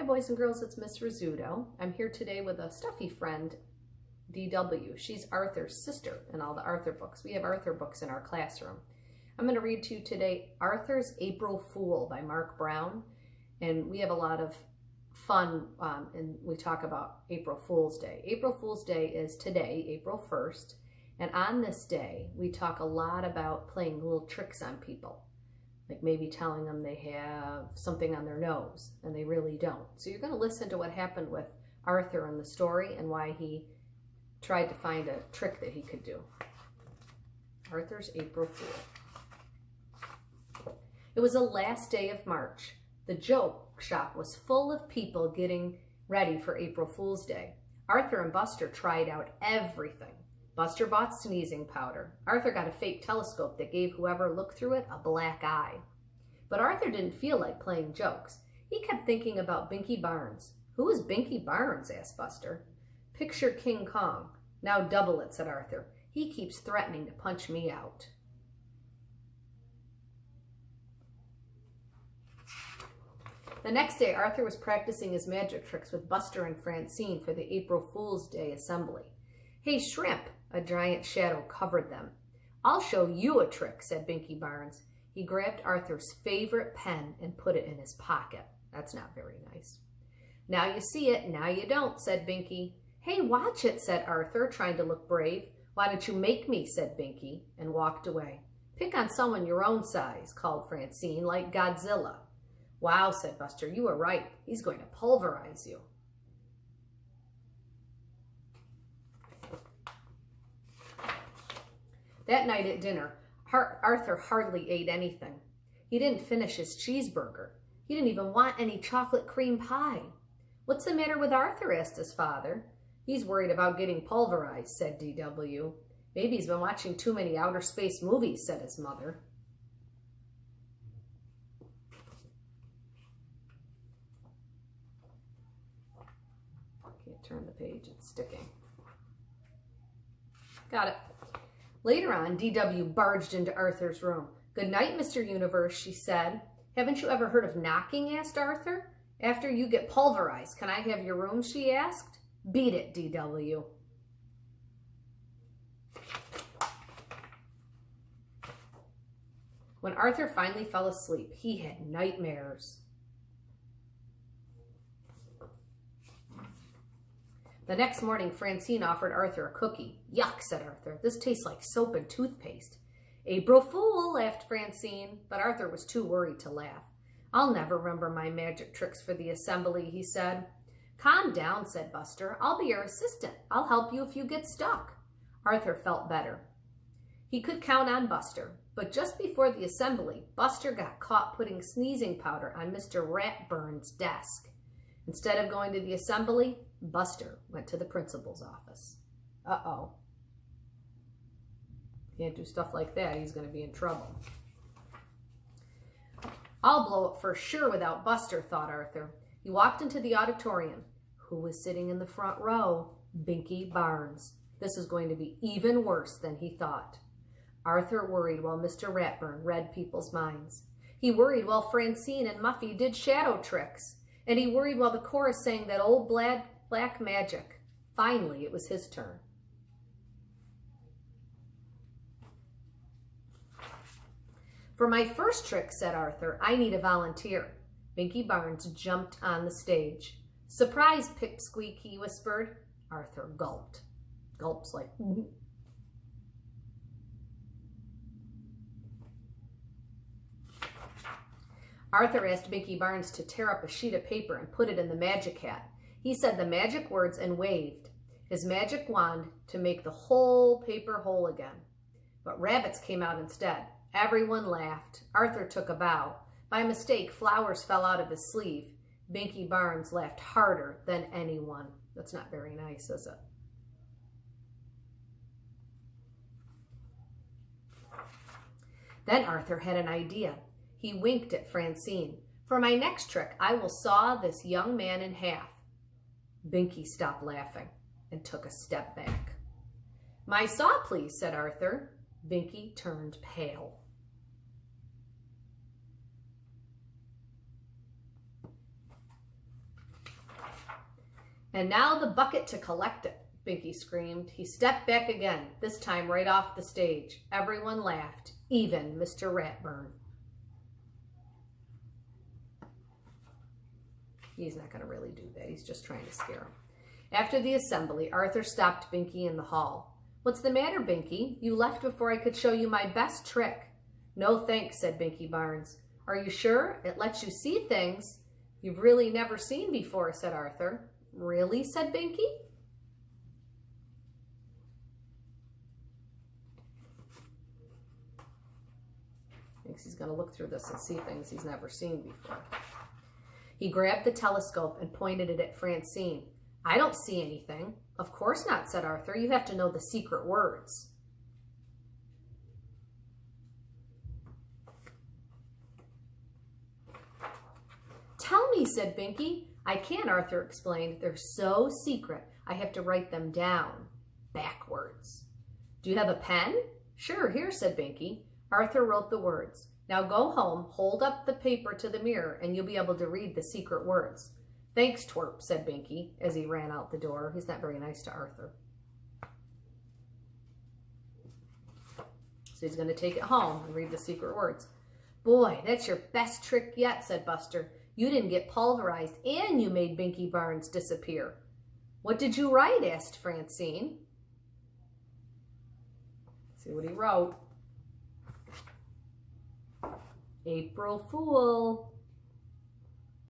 boys and girls, it's Miss Rizzuto. I'm here today with a stuffy friend, DW. She's Arthur's sister in all the Arthur books. We have Arthur books in our classroom. I'm going to read to you today Arthur's April Fool by Mark Brown. And we have a lot of fun and we talk about April Fool's Day. April Fool's Day is today, April 1st. And on this day, we talk a lot about playing little tricks on people. Like maybe telling them they have something on their nose and they really don't. So you're going to listen to what happened with Arthur in the story and why he tried to find a trick that he could do. Arthur's April Fool. It was the last day of March. The joke shop was full of people getting ready for April Fool's Day. Arthur and Buster tried out everything. Buster bought sneezing powder. Arthur got a fake telescope that gave whoever looked through it a black eye. But Arthur didn't feel like playing jokes. He kept thinking about Binky Barnes. Who is Binky Barnes? Asked Buster. Picture King Kong. Now double it, said Arthur. He keeps threatening to punch me out. The next day, Arthur was practicing his magic tricks with Buster and Francine for the April Fool's Day assembly. Hey, Shrimp! A giant shadow covered them. I'll show you a trick, said Binky Barnes. He grabbed Arthur's favorite pen and put it in his pocket. That's not very nice. Now you see it, now you don't, said Binky. Hey, watch it, said Arthur, trying to look brave. Why don't you make me, said Binky, and walked away. Pick on someone your own size, called Francine, like Godzilla. Wow, said Buster, you were right. He's going to pulverize you. That night at dinner, Arthur hardly ate anything. He didn't finish his cheeseburger. He didn't even want any chocolate cream pie. What's the matter with Arthur? Asked his father. He's worried about getting pulverized, said DW. Maybe he's been watching too many outer space movies, said his mother. Can't turn the page, it's sticking. Got it. Later on, DW barged into Arthur's room. Good night, Mr. Universe, she said. Haven't you ever heard of knocking? Asked Arthur. After you get pulverized, can I have your room? She asked. Beat it, DW. When Arthur finally fell asleep, he had nightmares. The next morning, Francine offered Arthur a cookie. Yuck, said Arthur. This tastes like soap and toothpaste. April Fool, laughed Francine, but Arthur was too worried to laugh. I'll never remember my magic tricks for the assembly, he said. Calm down, said Buster. I'll be your assistant. I'll help you if you get stuck. Arthur felt better. He could count on Buster, but just before the assembly, Buster got caught putting sneezing powder on Mr. Ratburn's desk. Instead of going to the assembly, Buster went to the principal's office. Uh-oh. Can't do stuff like that. He's going to be in trouble. I'll blow it for sure without Buster, thought Arthur. He walked into the auditorium. Who was sitting in the front row? Binky Barnes. This is going to be even worse than he thought. Arthur worried while Mr. Ratburn read people's minds. He worried while Francine and Muffy did shadow tricks. And he worried while the chorus sang that old black magic. Finally, it was his turn. For my first trick, said Arthur, I need a volunteer. Binky Barnes jumped on the stage. Surprise, Pipsqueak, he whispered. Arthur gulped. Gulps like... Arthur asked Binky Barnes to tear up a sheet of paper and put it in the magic hat. He said the magic words and waved his magic wand to make the whole paper whole again. But rabbits came out instead. Everyone laughed. Arthur took a bow. By mistake, flowers fell out of his sleeve. Binky Barnes laughed harder than anyone. That's not very nice, is it? Then Arthur had an idea. He winked at Francine. For my next trick, I will saw this young man in half. Binky stopped laughing and took a step back. My saw, please, said Arthur. Binky turned pale. And now the bucket to collect it, Binky screamed. He stepped back again, this time right off the stage. Everyone laughed, even Mr. Ratburn. He's not going to really do that. He's just trying to scare him. After the assembly, Arthur stopped Binky in the hall. What's the matter, Binky? You left before I could show you my best trick. No thanks, said Binky Barnes. Are you sure? It lets you see things you've really never seen before, said Arthur. Really? Said Binky. Thinks he's going to look through this and see things he's never seen before. He grabbed the telescope and pointed it at Francine. I don't see anything. Of course not, said Arthur. You have to know the secret words. Tell me, said Binky. I can't, Arthur explained. They're so secret, I have to write them down backwards. Do you have a pen? Sure, here, said Binky. Arthur wrote the words. Now go home, hold up the paper to the mirror, and you'll be able to read the secret words. Thanks, twerp, said Binky as he ran out the door. He's not very nice to Arthur. So he's going to take it home and read the secret words. Boy, that's your best trick yet, said Buster. You didn't get pulverized, and you made Binky Barnes disappear. What did you write? Asked Francine. See what he wrote. April Fool.